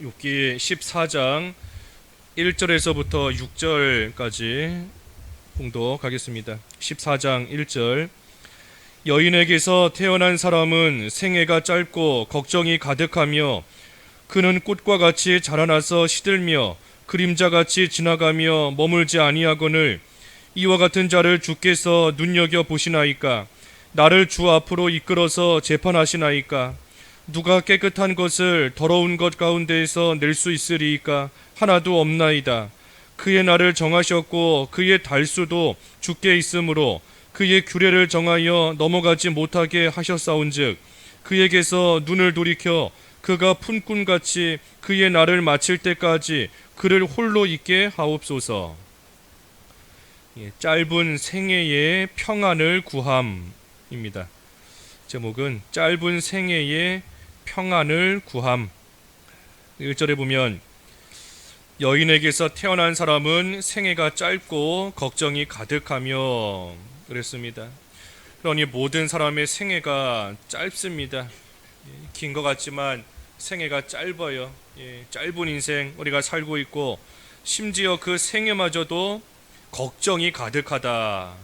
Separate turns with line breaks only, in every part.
욥기 14장 1절에서부터 6절까지 봉독하겠습니다. 14장 1절. 여인에게서 태어난 사람은 생애가 짧고 걱정이 가득하며 그는 꽃과 같이 자라나서 시들며 그림자같이 지나가며 머물지 아니하거늘 이와 같은 자를 주께서 눈여겨 보시나이까? 나를 주 앞으로 이끌어서 재판하시나이까? 누가 깨끗한 것을 더러운 것 가운데에서 낼 수 있으리이까? 하나도 없나이다. 그의 날을 정하셨고 그의 달수도 주께 있으므로 그의 규례를 정하여 넘어가지 못하게 하셨사온즉 그에게서 눈을 돌이켜 그가 푼꾼같이 그의 날을 마칠 때까지 그를 홀로 있게 하옵소서. 짧은 생애의 평안을 구함입니다. 제목은 짧은 생애의 평안을 구함. 1절에 보면 여인에게서 태어난 사람은 생애가 짧고 걱정이 가득하며 그랬습니다. 그러니 모든 사람의 생애가 짧습니다. 긴 것 같지만 생애가 짧아요. 짧은 인생 우리가 살고 있고 심지어 그 생애마저도 걱정이 가득하다.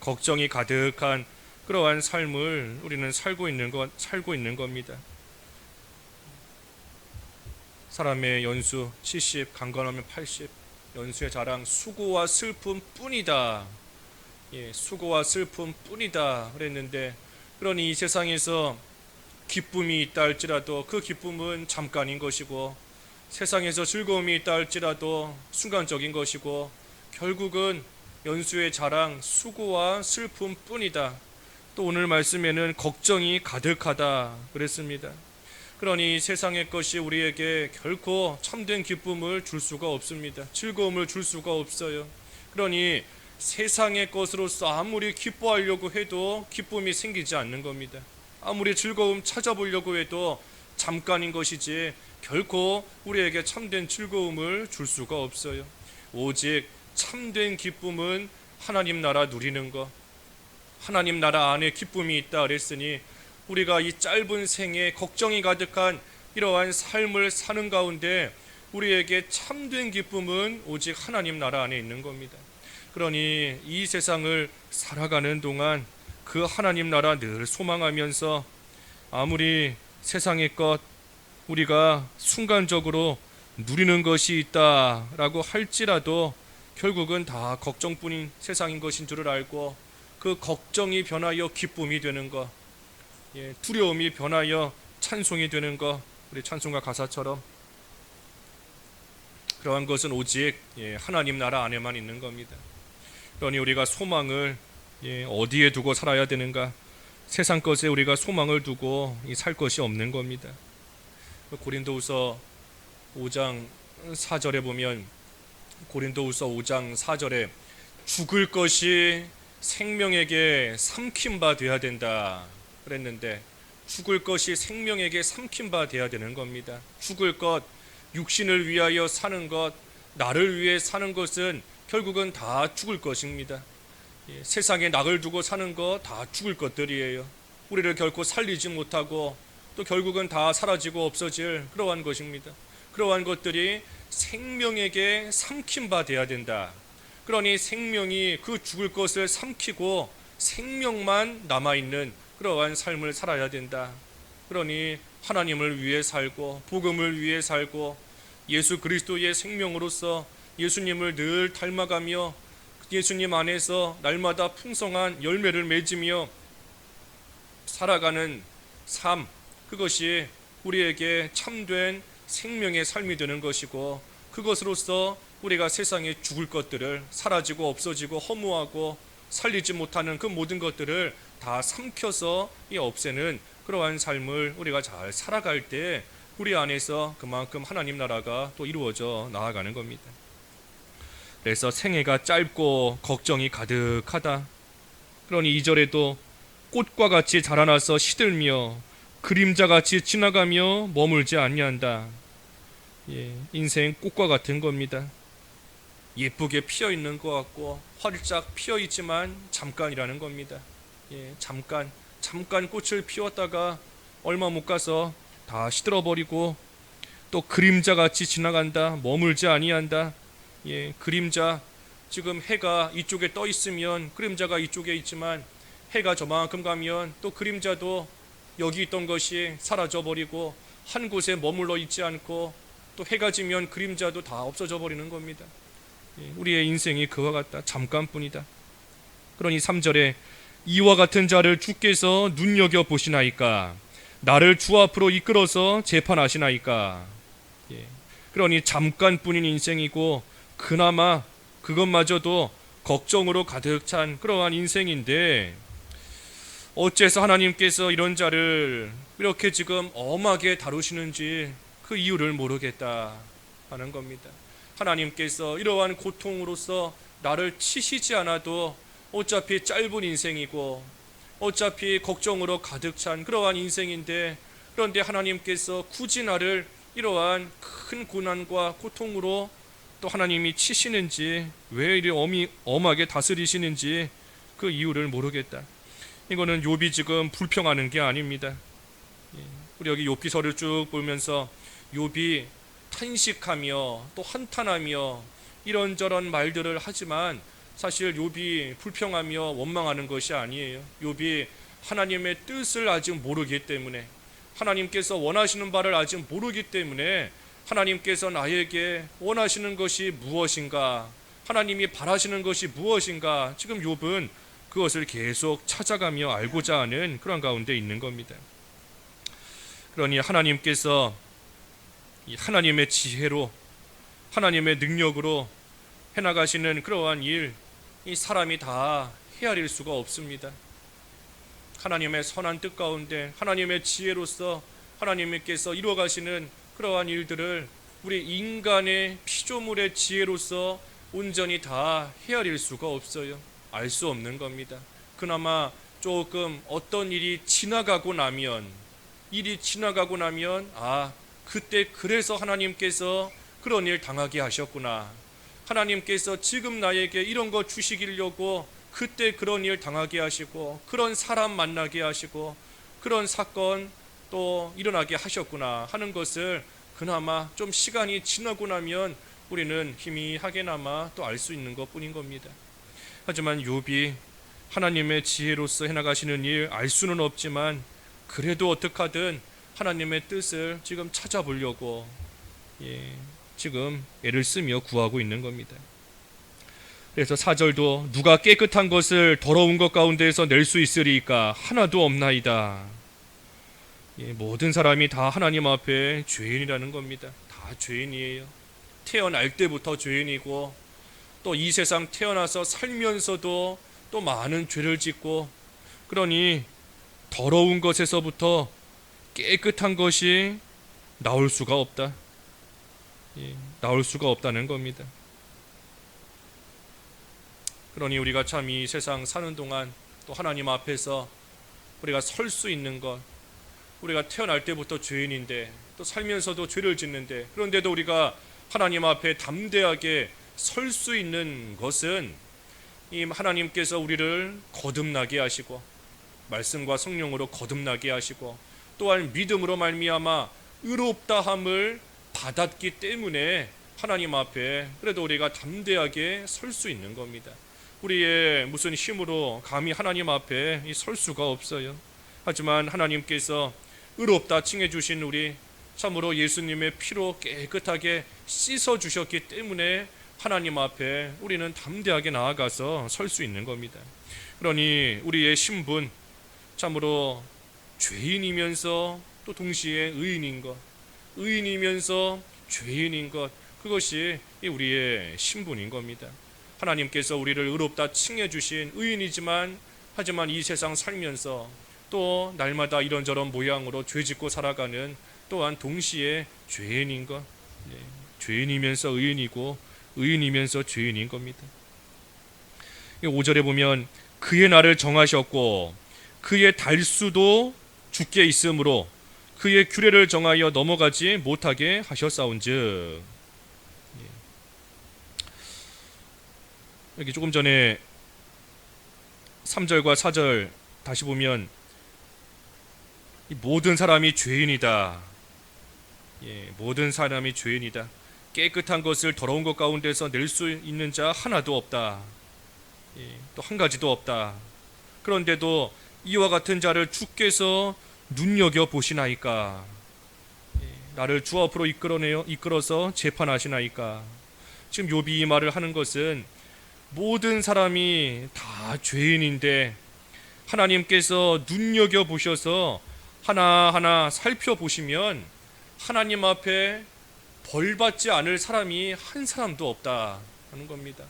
걱정이 가득한 그러한 삶을 우리는 살고 있는 겁니다. 사람의 연수 70, 강건하면 80, 연수의 자랑 수고와 슬픔 뿐이다. 수고와 슬픔 뿐이다 그랬는데, 그러니 이 세상에서 기쁨이 있다 할지라도 그 기쁨은 잠깐인 것이고, 세상에서 즐거움이 있다 할지라도 순간적인 것이고, 결국은 연수의 자랑 수고와 슬픔 뿐이다. 또 오늘 말씀에는 걱정이 가득하다 그랬습니다. 그러니 세상의 것이 우리에게 결코 참된 기쁨을 줄 수가 없습니다. 즐거움을 줄 수가 없어요. 그러니 세상의 것으로서 아무리 기뻐하려고 해도 기쁨이 생기지 않는 겁니다. 아무리 즐거움 찾아보려고 해도 잠깐인 것이지 결코 우리에게 참된 즐거움을 줄 수가 없어요. 오직 참된 기쁨은 하나님 나라 누리는 것, 하나님 나라 안에 기쁨이 있다 그랬으니 우리가 이 짧은 생에 걱정이 가득한 이러한 삶을 사는 가운데 우리에게 참된 기쁨은 오직 하나님 나라 안에 있는 겁니다. 그러니 이 세상을 살아가는 동안 그 하나님 나라 늘 소망하면서 아무리 세상의 것 우리가 순간적으로 누리는 것이 있다라고 할지라도 결국은 다 걱정뿐인 세상인 것인 줄을 알고 그 걱정이 변하여 기쁨이 되는 것, 두려움이 변하여 찬송이 되는 것, 우리 찬송가 가사처럼 그러한 것은 오직 하나님 나라 안에만 있는 겁니다. 그러니 우리가 소망을 어디에 두고 살아야 되는가? 세상 것에 우리가 소망을 두고 살 것이 없는 겁니다. 고린도후서 5장 4절에 보면, 고린도후서 5장 4절에 죽을 것이 생명에게 삼킨 바 되어야 된다 그랬는데, 죽을 것이 생명에게 삼킨 바 되어야 되는 겁니다. 죽을 것, 육신을 위하여 사는 것, 나를 위해 사는 것은 결국은 다 죽을 것입니다. 세상에 낙을 두고 사는 것 다 죽을 것들이에요. 우리를 결코 살리지 못하고 또 결국은 다 사라지고 없어질 그러한 것입니다. 그러한 것들이 생명에게 삼킨 바 되어야 된다. 그러니 생명이 그 죽을 것을 삼키고 생명만 남아있는 그러한 삶을 살아야 된다. 그러니 하나님을 위해 살고 복음을 위해 살고 예수 그리스도의 생명으로서 예수님을 늘 닮아가며 예수님 안에서 날마다 풍성한 열매를 맺으며 살아가는 삶, 그것이 우리에게 참된 생명의 삶이 되는 것이고, 그것으로서 우리가 세상에 죽을 것들을, 사라지고 없어지고 허무하고 살리지 못하는 그 모든 것들을 다 삼켜서 없애는 그러한 삶을 우리가 잘 살아갈 때 우리 안에서 그만큼 하나님 나라가 또 이루어져 나아가는 겁니다. 그래서 생애가 짧고 걱정이 가득하다. 그러니 2절에도 꽃과 같이 자라나서 시들며 그림자같이 지나가며 머물지 아니한다. 인생 꽃과 같은 겁니다. 예쁘게 피어 있는 것 같고 활짝 피어 있지만 잠깐이라는 겁니다. 잠깐 꽃을 피웠다가 얼마 못 가서 다 시들어 버리고 또 그림자같이 지나간다. 머물지 아니한다. 예, 그림자. 지금 해가 이쪽에 떠 있으면 그림자가 이쪽에 있지만 해가 저만큼 가면 또 그림자도 여기 있던 것이 사라져 버리고 한 곳에 머물러 있지 않고 또 해가 지면 그림자도 다 없어져 버리는 겁니다. 예, 우리의 인생이 그와 같다. 잠깐뿐이다. 그러니 3절에 이와 같은 자를 주께서 눈여겨 보시나이까. 나를 주 앞으로 이끌어서 재판하시나이까. 예, 그러니 잠깐뿐인 인생이고 그나마 그것마저도 걱정으로 가득 찬 그러한 인생인데 어째서 하나님께서 이런 자를 이렇게 지금 엄하게 다루시는지 그 이유를 모르겠다 하는 겁니다. 하나님께서 이러한 고통으로서 나를 치시지 않아도 어차피 짧은 인생이고 어차피 걱정으로 가득 찬 그러한 인생인데 그런데 하나님께서 굳이 나를 이러한 큰 고난과 고통으로 또 하나님이 치시는지 왜 이리 엄하게 다스리시는지 그 이유를 모르겠다. 이거는 욥이 지금 불평하는 게 아닙니다. 우리 여기 욥기서를 쭉 보면서 욥이 탄식하며 또 한탄하며 이런저런 말들을 하지만 사실 욥이 불평하며 원망하는 것이 아니에요. 욥이 하나님의 뜻을 아직 모르기 때문에 하나님께서 원하시는 바를 아직 모르기 때문에 하나님께서 나에게 원하시는 것이 무엇인가, 하나님이 바라시는 것이 무엇인가, 지금 욥은 그것을 계속 찾아가며 알고자 하는 그런 가운데 있는 겁니다. 그러니 하나님께서 하나님의 지혜로 하나님의 능력으로 해나가시는 그러한 일, 이 사람이 다 헤아릴 수가 없습니다. 하나님의 선한 뜻 가운데 하나님의 지혜로서 하나님께서 이루어가시는 그러한 일들을 우리 인간의 피조물의 지혜로서 온전히 다 헤아릴 수가 없어요. 알 수 없는 겁니다. 그나마 조금 어떤 일이 지나가고 나면 그때 그래서 하나님께서 그런 일 당하게 하셨구나, 하나님께서 지금 나에게 이런 거 주시기려고 그때 그런 일 당하게 하시고 그런 사람 만나게 하시고 그런 사건 또 일어나게 하셨구나 하는 것을 그나마 좀 시간이 지나고 나면 우리는 희미하게나마 또 알 수 있는 것 뿐인 겁니다. 하지만 욥이 하나님의 지혜로서 해나가시는 일 알 수는 없지만 그래도 어떡하든 하나님의 뜻을 지금 찾아보려고 지금 애를 쓰며 구하고 있는 겁니다. 그래서 4절도 누가 깨끗한 것을 더러운 것 가운데에서 낼 수 있으리까 하나도 없나이다. 모든 사람이 다 하나님 앞에 죄인이라는 겁니다. 다 죄인이에요. 태어날 때부터 죄인이고 또 이 세상 태어나서 살면서도 또 많은 죄를 짓고, 그러니 더러운 것에서부터 깨끗한 것이 나올 수가 없다. 나올 수가 없다는 겁니다. 그러니 우리가 참 이 세상 사는 동안 또 하나님 앞에서 우리가 설 수 있는 것, 우리가 태어날 때부터 죄인인데 또 살면서도 죄를 짓는데 그런데도 우리가 하나님 앞에 담대하게 설 수 있는 것은 이 하나님께서 우리를 거듭나게 하시고 말씀과 성령으로 거듭나게 하시고 또한 믿음으로 말미암아 의롭다함을 받았기 때문에 하나님 앞에 그래도 우리가 담대하게 설 수 있는 겁니다. 우리의 무슨 힘으로 감히 하나님 앞에 설 수가 없어요. 하지만 하나님께서 의롭다 칭해 주신 우리, 참으로 예수님의 피로 깨끗하게 씻어 주셨기 때문에 하나님 앞에 우리는 담대하게 나아가서 설 수 있는 겁니다. 그러니 우리의 신분, 참으로 죄인이면서 또 동시에 의인인 것, 의인이면서 죄인인 것, 그것이 우리의 신분인 겁니다. 하나님께서 우리를 의롭다 칭해 주신 의인이지만 하지만 이 세상 살면서 또 날마다 이런저런 모양으로 죄짓고 살아가는 또한 동시에 죄인인 것, 죄인이면서 의인이고 의인이면서 죄인인 겁니다. 5절에 보면 그의 날을 정하셨고 그의 달수도 주께 있으므로 그의 규례를 정하여 넘어가지 못하게 하셨사온즉. 여기 조금 전에 3절과 4절 다시 보면 모든 사람이 죄인이다. 모든 사람이 죄인이다. 깨끗한 것을 더러운 것 가운데서 낼 수 있는 자 하나도 없다. 또 한 가지도 없다. 그런데도 이와 같은 자를 주께서 눈여겨 보시나이까. 나를 주 앞으로 이끌어서 재판하시나이까. 지금 욥이 이 말을 하는 것은 모든 사람이 다 죄인인데 하나님께서 눈여겨 보셔서 하나하나 살펴보시면 하나님 앞에 벌받지 않을 사람이 한 사람도 없다 하는 겁니다.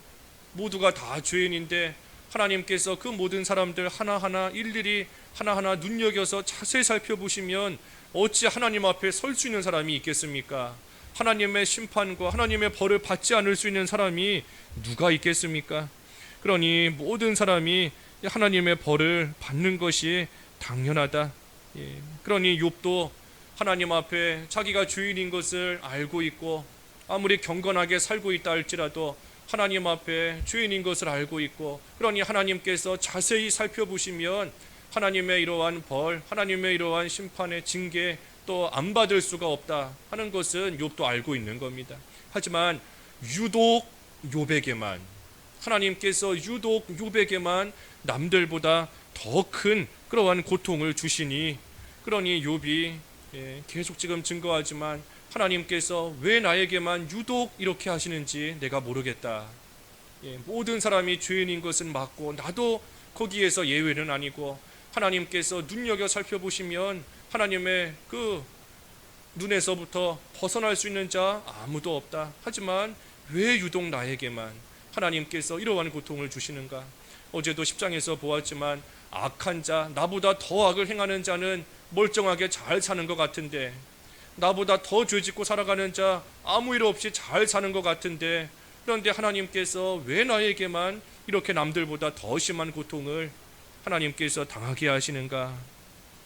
모두가 다 죄인인데 하나님께서 그 모든 사람들 하나하나 일일이 하나하나 눈여겨서 자세히 살펴보시면 어찌 하나님 앞에 설 수 있는 사람이 있겠습니까? 하나님의 심판과 하나님의 벌을 받지 않을 수 있는 사람이 누가 있겠습니까? 그러니 모든 사람이 하나님의 벌을 받는 것이 당연하다. 그러니 욥도 하나님 앞에 자기가 죄인인 것을 알고 있고 아무리 경건하게 살고 있다 할지라도 하나님 앞에 죄인인 것을 알고 있고, 그러니 하나님께서 자세히 살펴보시면 하나님의 이러한 벌, 하나님의 이러한 심판의 징계 또 안 받을 수가 없다 하는 것은 욥도 알고 있는 겁니다. 하지만 유독 욥에게만, 하나님께서 유독 욥에게만 남들보다 더 큰 그러한 고통을 주시니, 그러니 욥이 계속 지금 증거하지만 하나님께서 왜 나에게만 유독 이렇게 하시는지 내가 모르겠다. 모든 사람이 죄인인 것은 맞고 나도 거기에서 예외는 아니고 하나님께서 눈여겨 살펴보시면 하나님의 그 눈에서부터 벗어날 수 있는 자 아무도 없다. 하지만 왜 유독 나에게만 하나님께서 이러한 고통을 주시는가? 어제도 10장에서 보았지만 악한 자, 나보다 더 악을 행하는 자는 멀쩡하게 잘 사는 것 같은데, 나보다 더 죄짓고 살아가는 자 아무 일 없이 잘 사는 것 같은데, 그런데 하나님께서 왜 나에게만 이렇게 남들보다 더 심한 고통을 하나님께서 당하게 하시는가?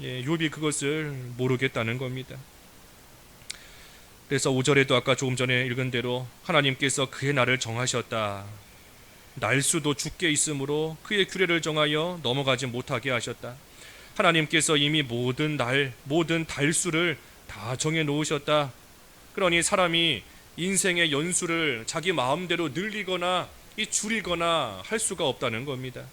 욥이 그것을 모르겠다는 겁니다. 그래서 5절에도 아까 조금 전에 읽은 대로 하나님께서 그의 날을 정하셨다. 날수도 죽게 있으므로 그의 규례를 정하여 넘어가지 못하게 하셨다. 하나님께서 이미 모든 달수를 다 정해 놓으셨다. 그러니 사람이 인생의 연수를 자기 마음대로 늘리거나 줄이거나 할 수가 없다는 겁니다.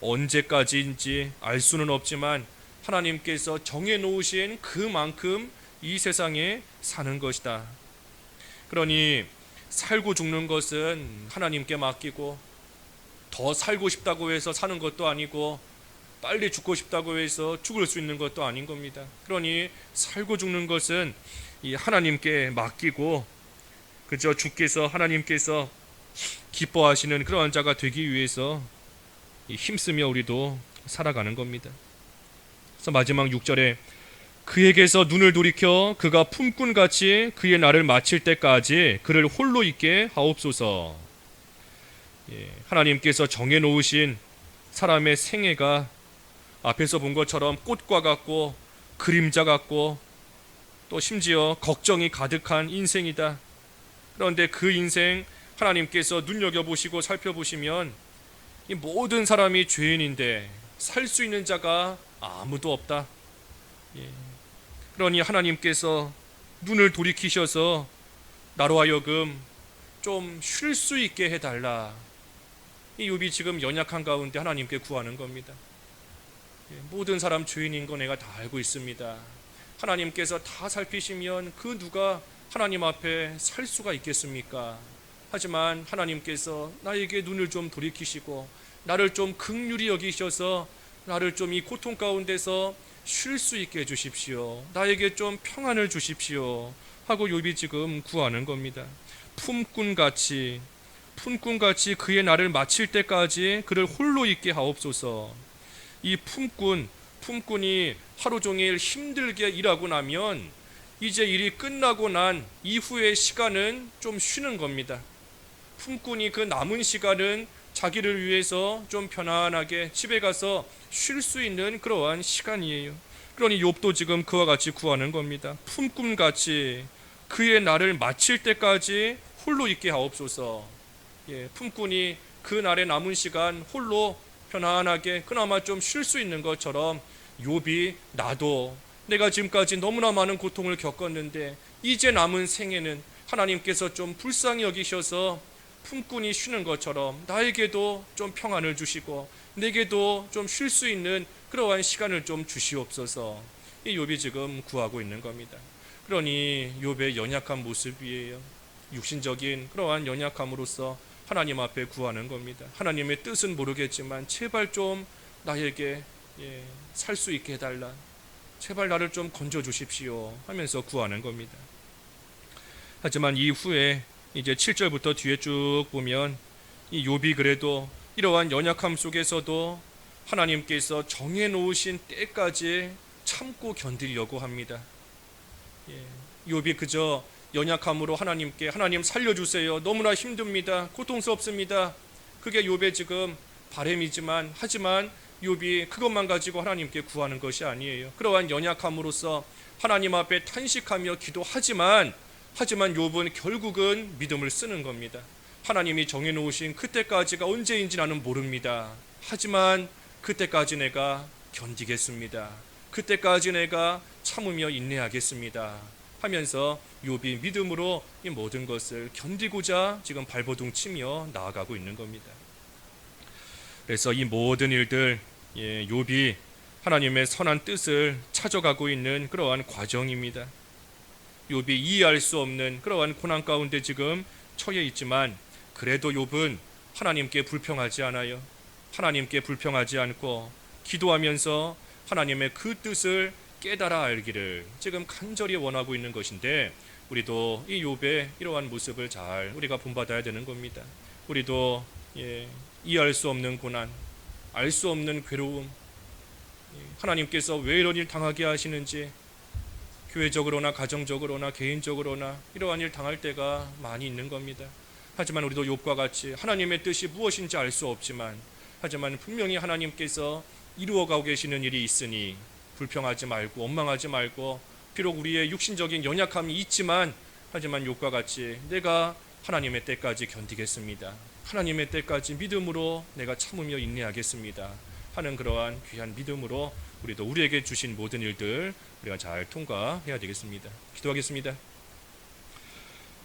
언제까지인지 알 수는 없지만 하나님께서 정해 놓으신 그만큼 이 세상에 사는 것이다. 그러니 살고 죽는 것은 하나님께 맡기고, 더 살고 싶다고 해서 사는 것도 아니고 빨리 죽고 싶다고 해서 죽을 수 있는 것도 아닌 겁니다. 그러니 살고 죽는 것은 이 하나님께 맡기고, 그저 주께서 하나님께서 기뻐하시는 그러한 자가 되기 위해서 힘쓰며 우리도 살아가는 겁니다. 그래서 마지막 6절에 그에게서 눈을 돌이켜 그가 품꾼같이 그의 날을 마칠 때까지 그를 홀로 있게 하옵소서. 하나님께서 정해놓으신 사람의 생애가 앞에서 본 것처럼 꽃과 같고 그림자 같고 또 심지어 걱정이 가득한 인생이다. 그런데 그 인생 하나님께서 눈여겨보시고 살펴보시면 이 모든 사람이 죄인인데 살 수 있는 자가 아무도 없다. 그러니 하나님께서 눈을 돌이키셔서 나로 하여금 좀 쉴 수 있게 해달라. 이 욥이 지금 연약한 가운데 하나님께 구하는 겁니다. 모든 사람 죄인인 거 내가 다 알고 있습니다. 하나님께서 다 살피시면 그 누가 하나님 앞에 살 수가 있겠습니까? 하지만 하나님께서 나에게 눈을 좀 돌이키시고 나를 좀 긍휼히 여기셔서 나를 좀 이 고통 가운데서 쉴 수 있게 해주십시오. 나에게 좀 평안을 주십시오 하고 욥이 지금 구하는 겁니다. 품꾼같이 그의 날을 마칠 때까지 그를 홀로 있게 하옵소서. 이 품꾼이 하루 종일 힘들게 일하고 나면 이제 일이 끝나고 난 이후의 시간은 좀 쉬는 겁니다. 품꾼이 그 남은 시간은 자기를 위해서 좀 편안하게 집에 가서 쉴 수 있는 그러한 시간이에요. 그러니 욥도 지금 그와 같이 구하는 겁니다. 품꾼같이 그의 날을 마칠 때까지 홀로 있게 하옵소서. 품꾼이 그 날의 남은 시간 홀로 편안하게 그나마 좀 쉴 수 있는 것처럼 욥이 나도 내가 지금까지 너무나 많은 고통을 겪었는데 이제 남은 생에는 하나님께서 좀 불쌍히 여기셔서 품꾼이 쉬는 것처럼 나에게도 좀 평안을 주시고 내게도 좀 쉴 수 있는 그러한 시간을 좀 주시옵소서. 이 욥이 지금 구하고 있는 겁니다. 그러니 욥의 연약한 모습이에요. 육신적인 그러한 연약함으로써 하나님 앞에 구하는 겁니다. 하나님의 뜻은 모르겠지만 제발 좀 나에게 살 수 있게 해달라, 제발 나를 좀 건져 주십시오 하면서 구하는 겁니다. 하지만 이후에 이제 7절부터 뒤에 쭉 보면 이 욥이 그래도 이러한 연약함 속에서도 하나님께서 정해놓으신 때까지 참고 견디려고 합니다. 욥이 그저 연약함으로 하나님께 하나님 살려주세요, 너무나 힘듭니다, 고통스럽습니다, 그게 욥의 지금 바람이지만 하지만 욥이 그것만 가지고 하나님께 구하는 것이 아니에요. 그러한 연약함으로써 하나님 앞에 탄식하며 기도하지만 욥은 결국은 믿음을 쓰는 겁니다. 하나님이 정해놓으신 그때까지가 언제인지 나는 모릅니다. 하지만 그때까지 내가 견디겠습니다. 그때까지 내가 참으며 인내하겠습니다 하면서 욥이 믿음으로 이 모든 것을 견디고자 지금 발버둥 치며 나아가고 있는 겁니다. 그래서 이 모든 일들, 욥이 하나님의 선한 뜻을 찾아가고 있는 그러한 과정입니다. 욥이 이해할 수 없는 그러한 고난 가운데 지금 처해 있지만 그래도 욥은 하나님께 불평하지 않아요. 하나님께 불평하지 않고 기도하면서 하나님의 그 뜻을 깨달아 알기를 지금 간절히 원하고 있는 것인데, 우리도 이 욥의 이러한 모습을 잘 우리가 본받아야 되는 겁니다. 우리도 이해할 수 없는 고난, 알 수 없는 괴로움, 하나님께서 왜 이런 일 당하게 하시는지 교회적으로나 가정적으로나 개인적으로나 이러한 일 당할 때가 많이 있는 겁니다. 하지만 우리도 욥과 같이 하나님의 뜻이 무엇인지 알 수 없지만 하지만 분명히 하나님께서 이루어가고 계시는 일이 있으니 불평하지 말고 원망하지 말고, 비록 우리의 육신적인 연약함이 있지만 하지만 욥과 같이 내가 하나님의 때까지 견디겠습니다, 하나님의 때까지 믿음으로 내가 참으며 인내하겠습니다 하는 그러한 귀한 믿음으로 우리도 우리에게 주신 모든 일들 우리가 잘 통과해야 되겠습니다. 기도하겠습니다.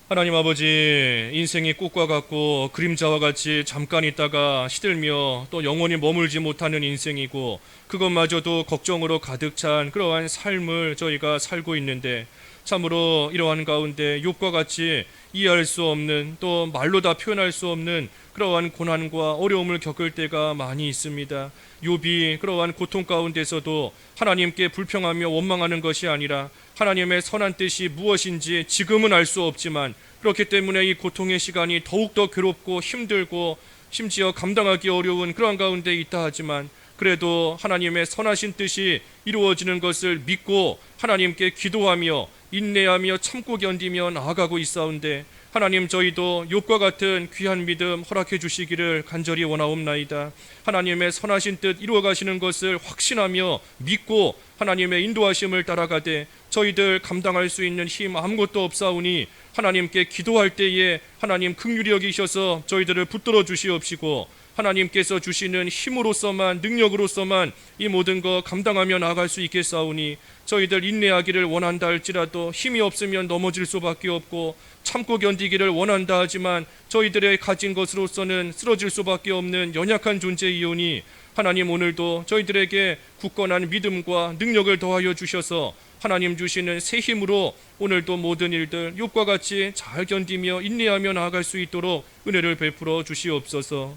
하나님 아버지, 인생이 꽃과 같고 그림자와 같이 잠깐 있다가 시들며 또 영원히 머물지 못하는 인생이고 그것마저도 걱정으로 가득 찬 그러한 삶을 저희가 살고 있는데, 참으로 이러한 가운데 욥과 같이 이해할 수 없는, 또 말로 다 표현할 수 없는 그러한 고난과 어려움을 겪을 때가 많이 있습니다. 욥이 그러한 고통 가운데서도 하나님께 불평하며 원망하는 것이 아니라 하나님의 선한 뜻이 무엇인지 지금은 알 수 없지만, 그렇기 때문에 이 고통의 시간이 더욱더 괴롭고 힘들고 심지어 감당하기 어려운 그러한 가운데 있다 하지만 그래도 하나님의 선하신 뜻이 이루어지는 것을 믿고 하나님께 기도하며 인내하며 참고 견디며 나아가고 있사온데, 하나님 저희도 욥과 같은 귀한 믿음 허락해 주시기를 간절히 원하옵나이다. 하나님의 선하신 뜻 이루어가시는 것을 확신하며 믿고 하나님의 인도하심을 따라가되 저희들 감당할 수 있는 힘 아무것도 없사오니 하나님께 기도할 때에 하나님 긍휼히 여기셔서 저희들을 붙들어 주시옵시고 하나님께서 주시는 힘으로서만, 능력으로서만 이 모든 거 감당하며 나아갈 수 있겠사오니 저희들 인내하기를 원한다 할지라도 힘이 없으면 넘어질 수밖에 없고 참고 견디기를 원한다 하지만 저희들의 가진 것으로서는 쓰러질 수밖에 없는 연약한 존재이오니 하나님 오늘도 저희들에게 굳건한 믿음과 능력을 더하여 주셔서 하나님 주시는 새 힘으로 오늘도 모든 일들 욥과 같이 잘 견디며 인내하며 나아갈 수 있도록 은혜를 베풀어 주시옵소서.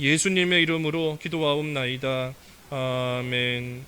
예수님의 이름으로 기도하옵나이다. 아멘.